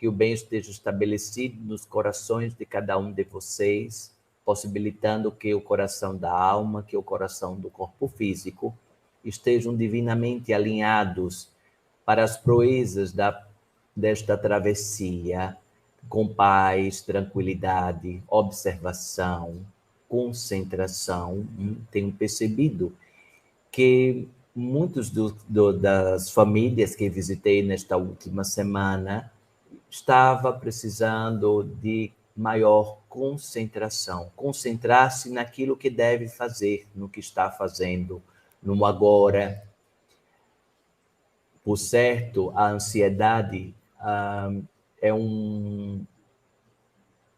que o bem esteja estabelecido nos corações de cada um de vocês, possibilitando que o coração da alma, que o coração do corpo físico estejam divinamente alinhados para as proezas desta travessia, com paz, tranquilidade, observação, concentração. Tenho percebido que muitos das famílias que visitei nesta última semana estava precisando de maior concentração, concentrar-se naquilo que deve fazer, no que está fazendo, no agora. Por certo, a ansiedade é um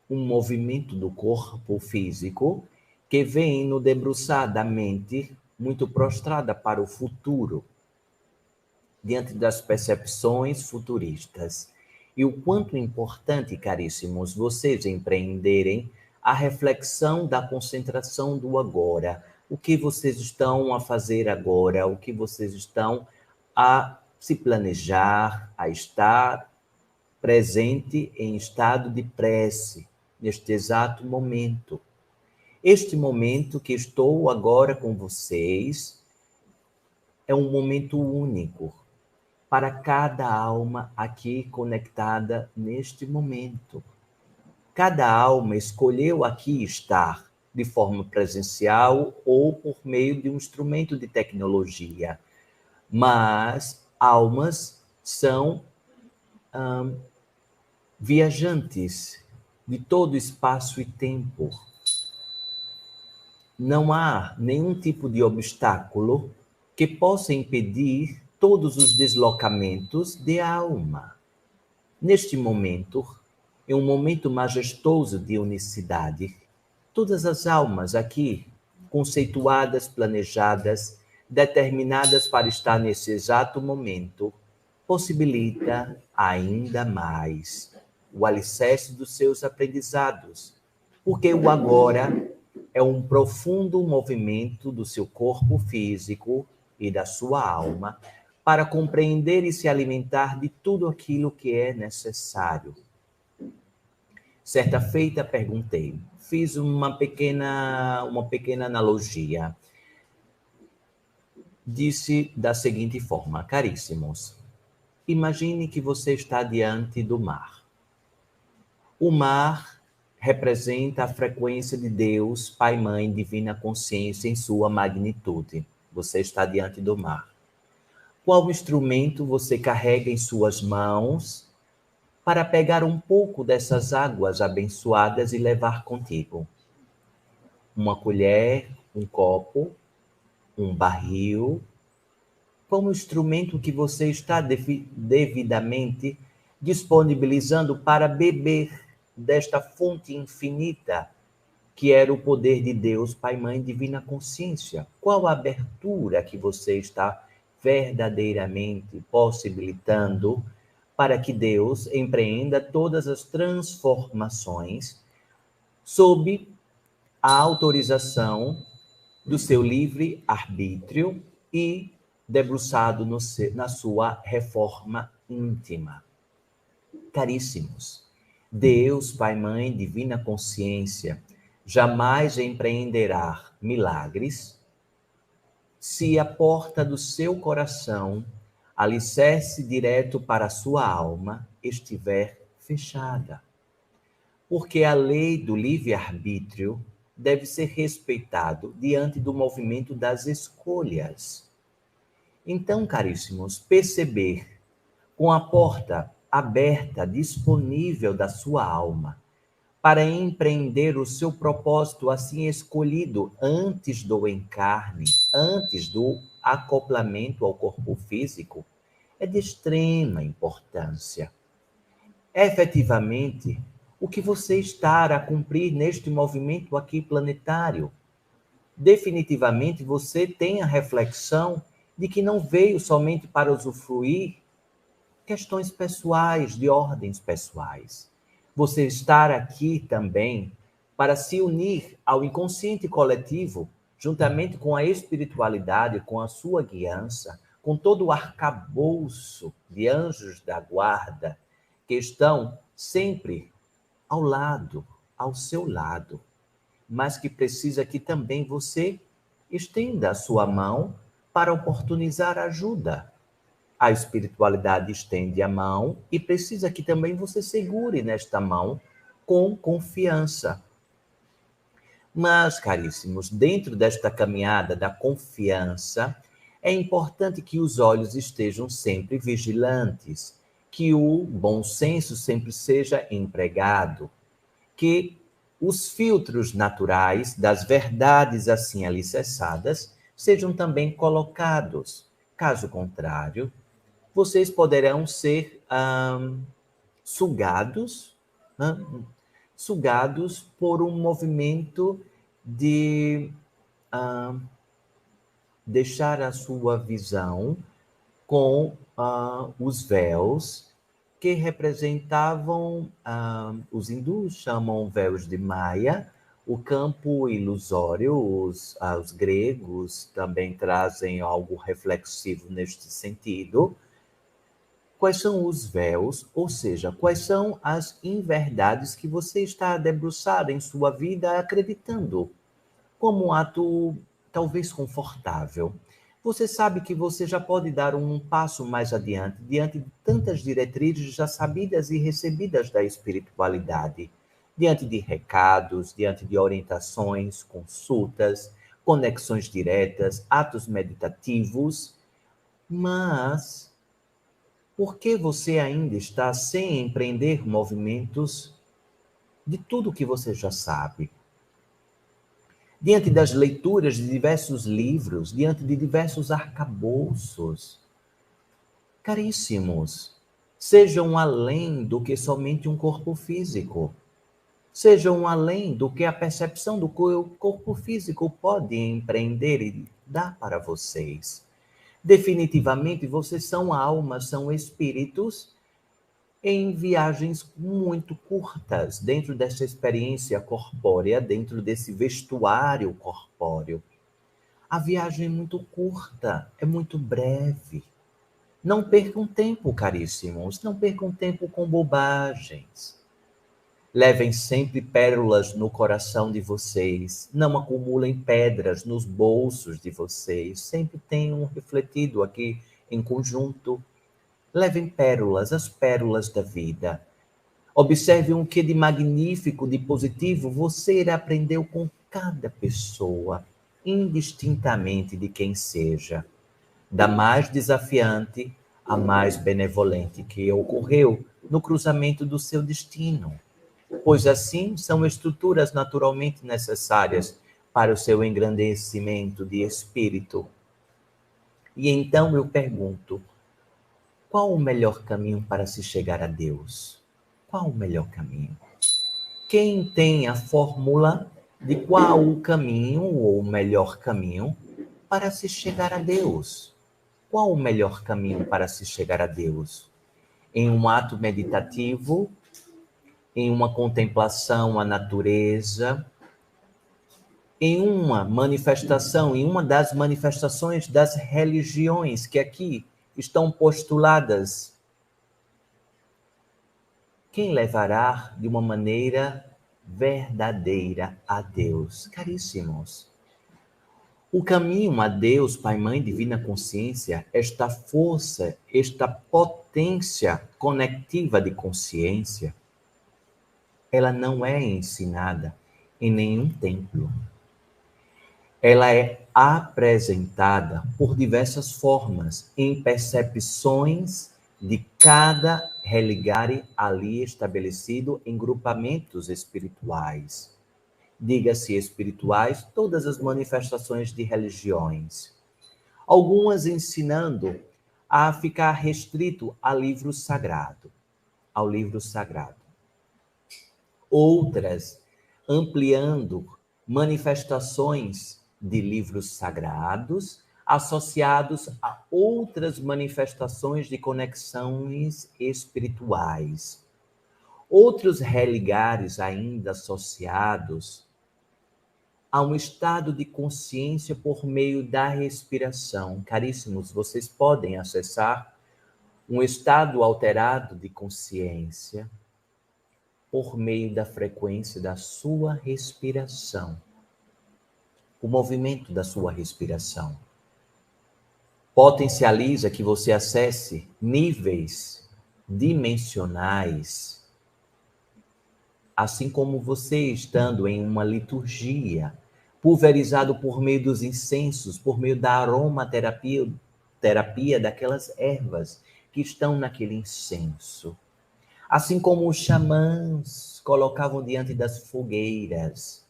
movimento do corpo físico que vem no debruçar da mente muito prostrada para o futuro, diante das percepções futuristas. E o quanto é importante, caríssimos, vocês empreenderem a reflexão da concentração do agora. O que vocês estão a fazer agora, o que vocês estão a se planejar, a estar presente em estado de prece, neste exato momento. Este momento que estou agora com vocês é um momento único para cada alma aqui conectada neste momento. Cada alma escolheu aqui estar de forma presencial ou por meio de um instrumento de tecnologia. Mas almas são viajantes de todo espaço e tempo. Não há nenhum tipo de obstáculo que possa impedir todos os deslocamentos de alma. Neste momento, é um momento majestoso de unicidade. Todas as almas aqui, conceituadas, planejadas, determinadas para estar nesse exato momento, possibilita ainda mais o alicerce dos seus aprendizados, porque o agora é um profundo movimento do seu corpo físico e da sua alma para compreender e se alimentar de tudo aquilo que é necessário. Certa feita perguntei, fiz uma pequena analogia. Disse da seguinte forma: caríssimos, imagine que você está diante do mar. O mar representa a frequência de Deus, Pai, Mãe, Divina Consciência em sua magnitude. Você está diante do mar. Qual instrumento você carrega em suas mãos para pegar um pouco dessas águas abençoadas e levar contigo? Uma colher, um copo, um barril? Qual instrumento que você está devidamente disponibilizando para beber desta fonte infinita que era o poder de Deus, Pai, Mãe, Divina Consciência? Qual a abertura que você está verdadeiramente possibilitando para que Deus empreenda todas as transformações sob a autorização do seu livre arbítrio e debruçado na sua reforma íntima? Caríssimos, Deus, Pai, Mãe, Divina Consciência, jamais empreenderá milagres se a porta do seu coração, alicerce direto para a sua alma, estiver fechada. Porque a lei do livre-arbítrio deve ser respeitado diante do movimento das escolhas. Então, caríssimos, perceber com a porta aberta, disponível da sua alma, para empreender o seu propósito assim escolhido antes do encarne, antes do acoplamento ao corpo físico, é de extrema importância. Efetivamente, o que você está a cumprir neste movimento aqui planetário? Definitivamente você tem a reflexão de que não veio somente para usufruir questões pessoais, de ordens pessoais. Você estar aqui também para se unir ao inconsciente coletivo, juntamente com a espiritualidade, com a sua guiança, com todo o arcabouço de anjos da guarda que estão sempre ao lado, ao seu lado, mas que precisa que também você estenda a sua mão para oportunizar ajuda. A espiritualidade estende a mão e precisa que também você segure nesta mão com confiança. Mas, caríssimos, dentro desta caminhada da confiança, é importante que os olhos estejam sempre vigilantes, que o bom senso sempre seja empregado, que os filtros naturais das verdades assim alicerçadas sejam também colocados. Caso contrário, vocês poderão ser sugados, sugados por um movimento de deixar a sua visão com os véus que representavam, os hindus chamam véus de Maia, o campo ilusório, os gregos também trazem algo reflexivo neste sentido. Quais são os véus, ou seja, quais são as inverdades que você está debruçado em sua vida acreditando, como um ato talvez confortável. Você sabe que você já pode dar um passo mais adiante, diante de tantas diretrizes já sabidas e recebidas da espiritualidade, diante de recados, diante de orientações, consultas, conexões diretas, atos meditativos, mas por que você ainda está sem empreender movimentos de tudo que você já sabe? Diante das leituras de diversos livros, diante de diversos arcabouços, caríssimos, sejam além do que somente um corpo físico. Sejam além do que a percepção do que o corpo físico pode empreender e dar para vocês. Definitivamente, vocês são almas, são espíritos em viagens muito curtas, dentro dessa experiência corpórea, dentro desse vestuário corpóreo. A viagem é muito curta, é muito breve. Não percam tempo, caríssimos, não percam tempo com bobagens. Levem sempre pérolas no coração de vocês, não acumulem pedras nos bolsos de vocês, sempre tenham refletido aqui em conjunto. Levem pérolas, as pérolas da vida. Observe o que de magnífico, de positivo você aprendeu com cada pessoa, indistintamente de quem seja. Da mais desafiante à mais benevolente que ocorreu no cruzamento do seu destino. Pois assim são estruturas naturalmente necessárias para o seu engrandecimento de espírito. E então eu pergunto, qual o melhor caminho para se chegar a Deus? Qual o melhor caminho? Quem tem a fórmula de qual o caminho ou o melhor caminho para se chegar a Deus? Qual o melhor caminho para se chegar a Deus? Em um ato meditativo, em uma contemplação à natureza, em uma manifestação, em uma das manifestações das religiões que aqui estão postuladas. Quem levará de uma maneira verdadeira a Deus? Caríssimos, o caminho a Deus, Pai, Mãe, Divina Consciência, esta força, esta potência conectiva de consciência, ela não é ensinada em nenhum templo. Ela é apresentada por diversas formas, em percepções de cada religare ali estabelecido em grupamentos espirituais. Diga-se espirituais, todas as manifestações de religiões. Algumas ensinando a ficar restrito ao livro sagrado. Outras ampliando manifestações de livros sagrados associados a outras manifestações de conexões espirituais. Outros religares ainda associados a um estado de consciência por meio da respiração. Caríssimos, vocês podem acessar um estado alterado de consciência por meio da frequência da sua respiração, o movimento da sua respiração. Potencializa que você acesse níveis dimensionais, assim como você estando em uma liturgia, pulverizado por meio dos incensos, por meio da aromaterapia daquelas ervas que estão naquele incenso. Assim como os xamãs colocavam diante das fogueiras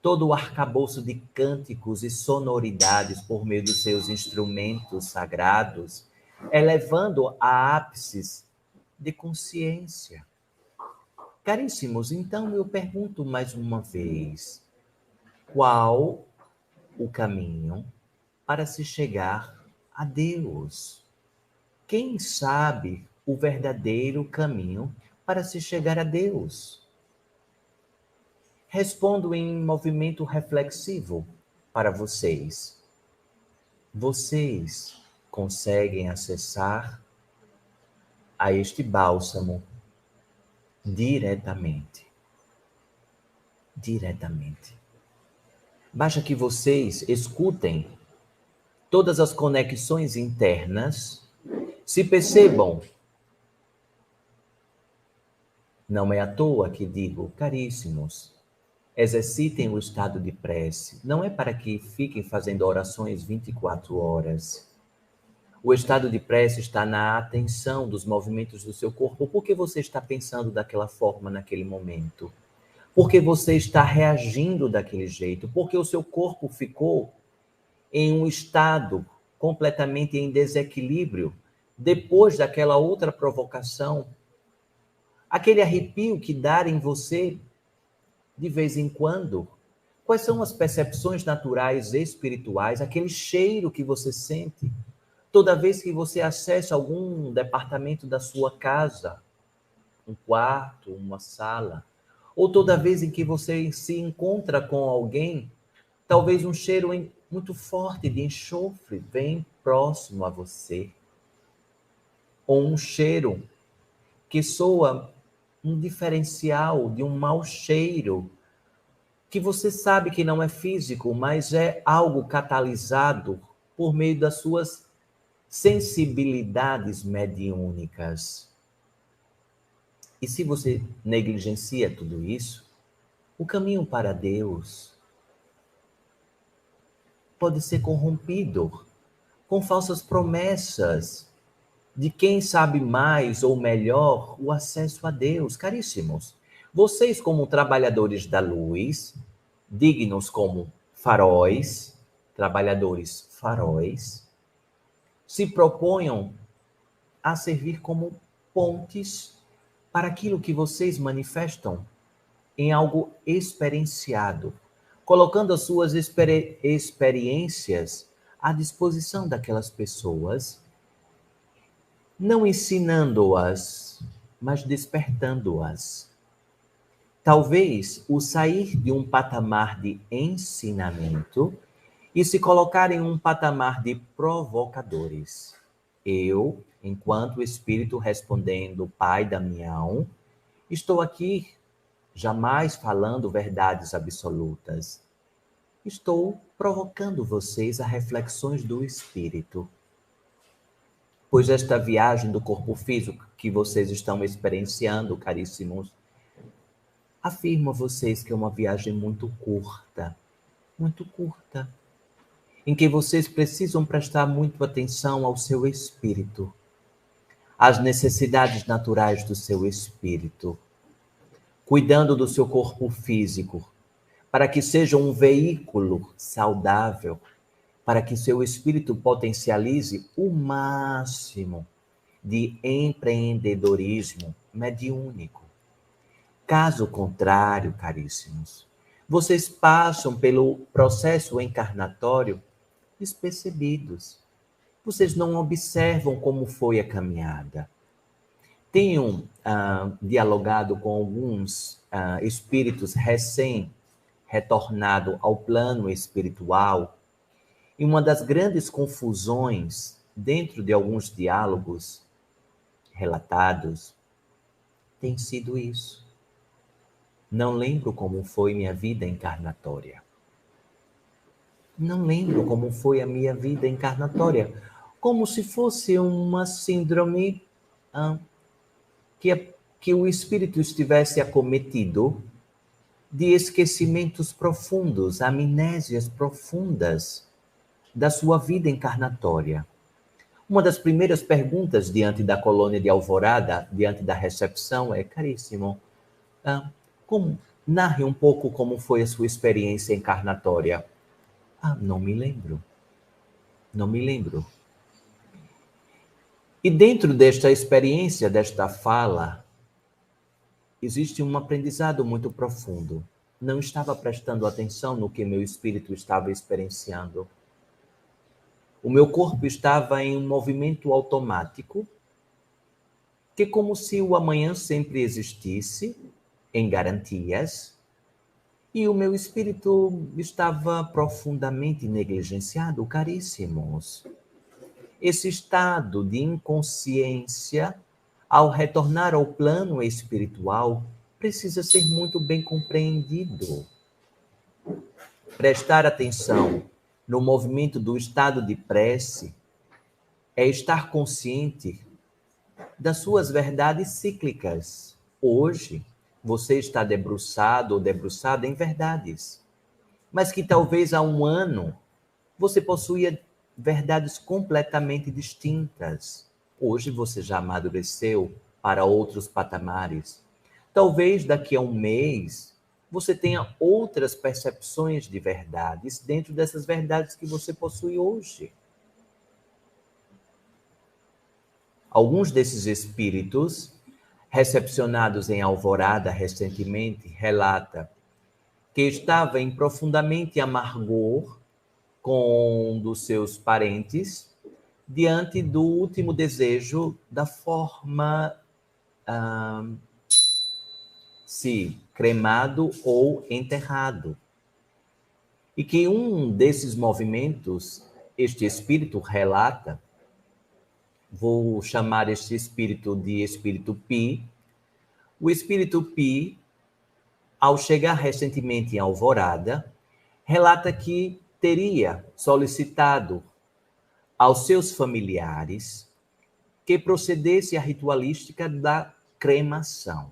todo o arcabouço de cânticos e sonoridades por meio dos seus instrumentos sagrados, elevando a ápices de consciência. Caríssimos, então eu pergunto mais uma vez, qual o caminho para se chegar a Deus? Quem sabe o verdadeiro caminho para se chegar a Deus? Respondo em movimento reflexivo para vocês. Vocês conseguem acessar a este bálsamo diretamente. Diretamente. Basta que vocês escutem todas as conexões internas, se percebam. Não é à toa que digo, caríssimos, exercitem o estado de prece. Não é para que fiquem fazendo orações 24 horas. O estado de prece está na atenção dos movimentos do seu corpo. Por que você está pensando daquela forma naquele momento? Por que você está reagindo daquele jeito? Porque o seu corpo ficou em um estado completamente em desequilíbrio depois daquela outra provocação. Aquele arrepio que dá em você de vez em quando. Quais são as percepções naturais espirituais, aquele cheiro que você sente toda vez que você acessa algum departamento da sua casa, um quarto, uma sala, ou toda vez em que você se encontra com alguém, talvez um cheiro muito forte de enxofre vem próximo a você, ou um cheiro que soa um diferencial de um mau cheiro, que você sabe que não é físico, mas é algo catalisado por meio das suas sensibilidades mediúnicas. E se você negligencia tudo isso, o caminho para Deus pode ser corrompido com falsas promessas de quem sabe mais ou melhor o acesso a Deus. Caríssimos, vocês como trabalhadores da luz, dignos como faróis, trabalhadores faróis, se proponham a servir como pontes para aquilo que vocês manifestam em algo experienciado, colocando as suas experiências à disposição daquelas pessoas, não ensinando-as, mas despertando-as. Talvez o sair de um patamar de ensinamento e se colocar em um patamar de provocadores. Eu, enquanto espírito respondendo Pai Damião, estou aqui jamais falando verdades absolutas. Estou provocando vocês a reflexões do espírito. Pois esta viagem do corpo físico que vocês estão experienciando, caríssimos, afirmo a vocês que é uma viagem muito curta, em que vocês precisam prestar muito atenção ao seu espírito, às necessidades naturais do seu espírito, cuidando do seu corpo físico, para que seja um veículo saudável, para que seu espírito potencialize o máximo de empreendedorismo mediúnico. Caso contrário, caríssimos, vocês passam pelo processo encarnatório despercebidos. Vocês não observam como foi a caminhada. Tenho dialogado com alguns espíritos recém-retornados ao plano espiritual, e uma das grandes confusões dentro de alguns diálogos relatados tem sido isso. Não lembro como foi minha vida encarnatória. Não lembro como foi a minha vida encarnatória. Como se fosse uma síndrome que o espírito estivesse acometido de esquecimentos profundos, amnésias profundas da sua vida encarnatória. Uma das primeiras perguntas diante da colônia de Alvorada, diante da recepção, é: caríssimo, narre um pouco como foi a sua experiência encarnatória. Não me lembro. Não me lembro. E dentro desta experiência, desta fala, existe um aprendizado muito profundo. Não estava prestando atenção no que meu espírito estava experienciando. O meu corpo estava em um movimento automático, que como se o amanhã sempre existisse, em garantias, e o meu espírito estava profundamente negligenciado, caríssimos. Esse estado de inconsciência, ao retornar ao plano espiritual, precisa ser muito bem compreendido. Prestar atenção no movimento do estado de prece é estar consciente das suas verdades cíclicas. Hoje, você está debruçado ou debruçada em verdades, mas que talvez há um ano você possuía verdades completamente distintas. Hoje você já amadureceu para outros patamares. Talvez daqui a um mês você tenha outras percepções de verdades dentro dessas verdades que você possui hoje. Alguns desses espíritos, recepcionados em Alvorada recentemente, relata que estava em profundamente amargor com um dos seus parentes diante do último desejo da forma se cremado ou enterrado. E que um desses movimentos, este espírito relata, vou chamar este espírito de espírito Pi. O espírito Pi, ao chegar recentemente em Alvorada, relata que teria solicitado aos seus familiares que procedesse à ritualística da cremação.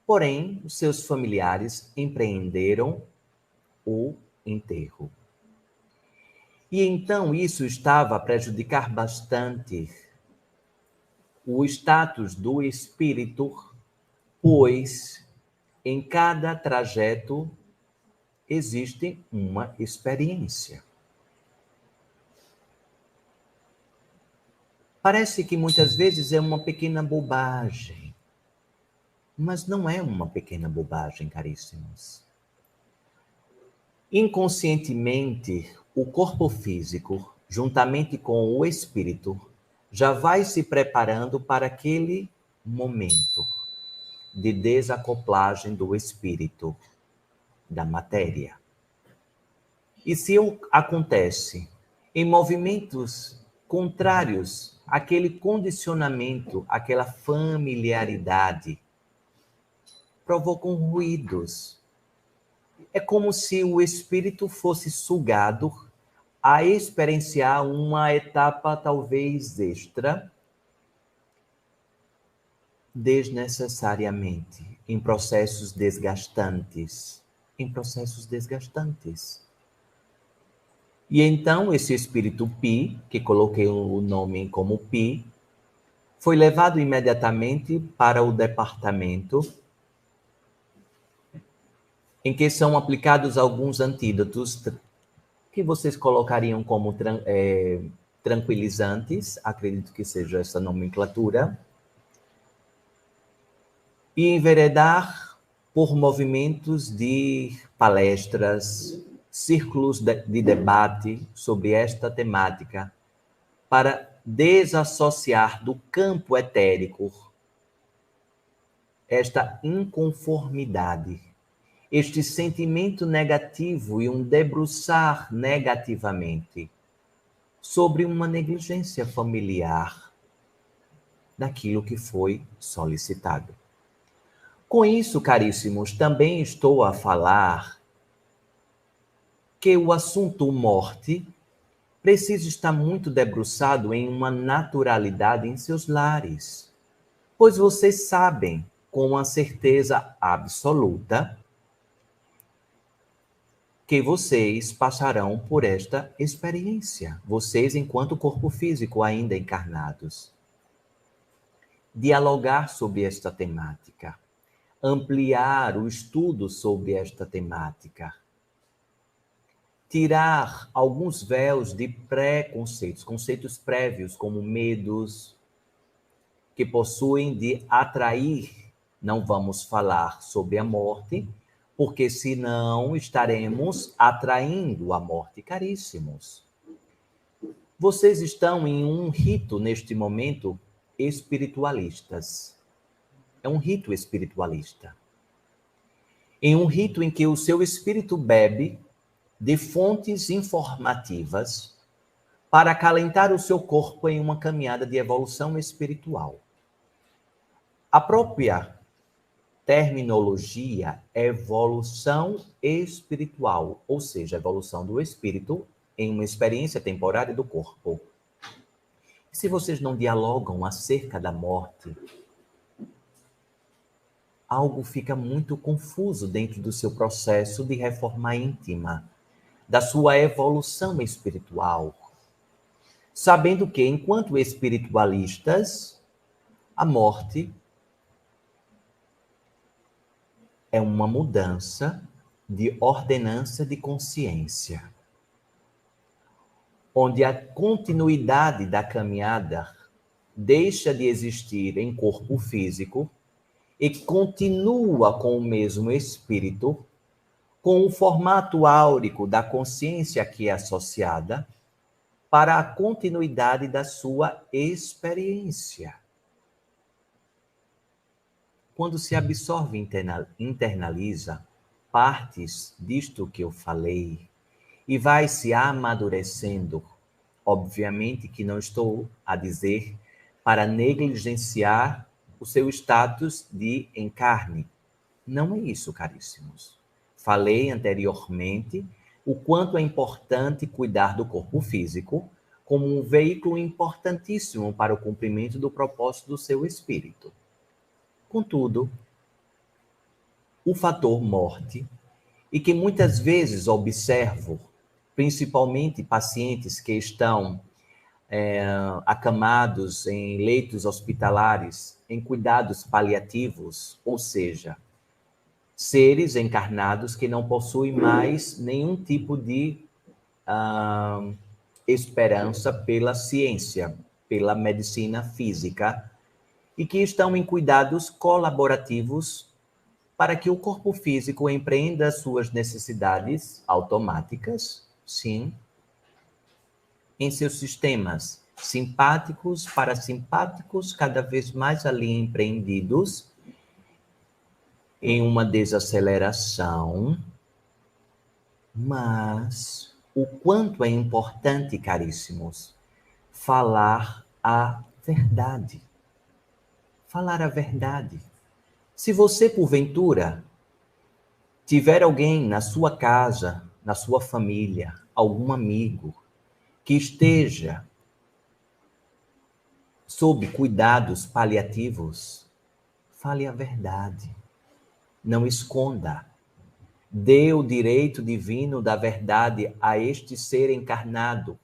Porém, os seus familiares empreenderam o enterro. E então isso estava a prejudicar bastante o status do espírito, pois em cada trajeto existe uma experiência. Parece que muitas vezes é uma pequena bobagem, mas não é uma pequena bobagem, caríssimos. Inconscientemente, o corpo físico, juntamente com o espírito, já vai se preparando para aquele momento de desacoplagem do espírito da matéria. E se acontece em movimentos contrários àquele condicionamento, àquela familiaridade, provocam ruídos. É como se o espírito fosse sugado a experienciar uma etapa talvez extra, desnecessariamente, em processos desgastantes. E então esse espírito Pi, que coloquei o nome como Pi, foi levado imediatamente para o departamento em que são aplicados alguns antídotos que vocês colocariam como tranquilizantes, acredito que seja essa nomenclatura, e enveredar por movimentos de palestras, círculos de debate sobre esta temática, para desassociar do campo etérico esta inconformidade, este sentimento negativo e um debruçar negativamente sobre uma negligência familiar, daquilo que foi solicitado. Com isso, caríssimos, também estou a falar que o assunto morte precisa estar muito debruçado em uma naturalidade em seus lares, pois vocês sabem com uma certeza absoluta que vocês passarão por esta experiência, vocês enquanto corpo físico ainda encarnados. Dialogar sobre esta temática, ampliar o estudo sobre esta temática, tirar alguns véus de preconceitos, conceitos prévios como medos que possuem de atrair. Não vamos falar sobre a morte, porque senão estaremos atraindo a morte, caríssimos. Vocês estão em um rito, neste momento, espiritualistas. É um rito espiritualista. Em um rito em que o seu espírito bebe de fontes informativas para acalentar o seu corpo em uma caminhada de evolução espiritual. A própria terminologia evolução espiritual, ou seja, evolução do espírito em uma experiência temporária do corpo. Se vocês não dialogam acerca da morte, algo fica muito confuso dentro do seu processo de reforma íntima, da sua evolução espiritual. Sabendo que, enquanto espiritualistas, a morte é uma mudança de ordenança de consciência, onde a continuidade da caminhada deixa de existir em corpo físico e continua com o mesmo espírito, com o formato áurico da consciência que é associada, para a continuidade da sua experiência. Quando se absorve e internaliza partes disto que eu falei e vai se amadurecendo, obviamente que não estou a dizer para negligenciar o seu status de encarne. Não é isso, caríssimos. Falei anteriormente o quanto é importante cuidar do corpo físico como um veículo importantíssimo para o cumprimento do propósito do seu espírito. Contudo, o fator morte, e que muitas vezes observo, principalmente pacientes que estão acamados em leitos hospitalares, em cuidados paliativos, ou seja, seres encarnados que não possuem mais nenhum tipo de esperança pela ciência, pela medicina física, e que estão em cuidados colaborativos para que o corpo físico empreenda suas necessidades automáticas, sim, em seus sistemas simpáticos, parasimpáticos, cada vez mais ali empreendidos em uma desaceleração, mas o quanto é importante, caríssimos, falar a verdade. Falar a verdade. Se você, porventura, tiver alguém na sua casa, na sua família, algum amigo, que esteja sob cuidados paliativos, fale a verdade. Não esconda. Dê o direito divino da verdade a este ser encarnado.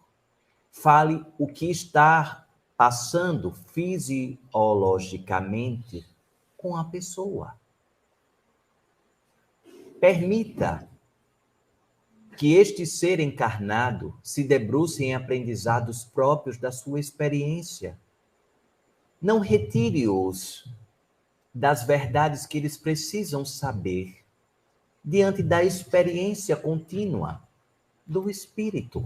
Fale o que está passando fisiologicamente com a pessoa. Permita que este ser encarnado se debruce em aprendizados próprios da sua experiência. Não retire-os das verdades que eles precisam saber diante da experiência contínua do espírito,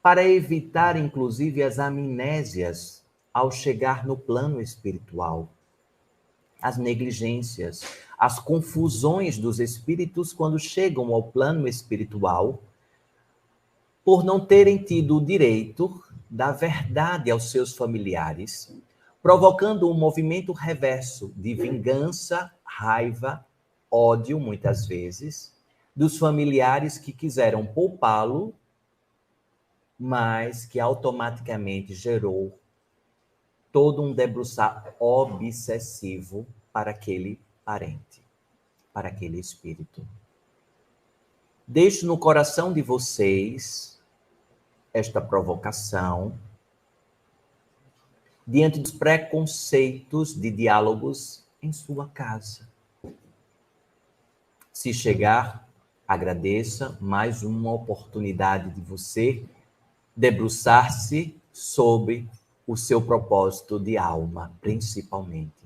para evitar, inclusive, as amnésias ao chegar no plano espiritual, as negligências, as confusões dos espíritos quando chegam ao plano espiritual, por não terem tido o direito da verdade aos seus familiares, provocando um movimento reverso de vingança, raiva, ódio, muitas vezes, dos familiares que quiseram poupá-lo, mas que automaticamente gerou todo um debruçar obsessivo para aquele parente, para aquele espírito. Deixo no coração de vocês esta provocação diante dos preconceitos de diálogos em sua casa. Se chegar, agradeça mais uma oportunidade de você debruçar-se sobre o seu propósito de alma, principalmente.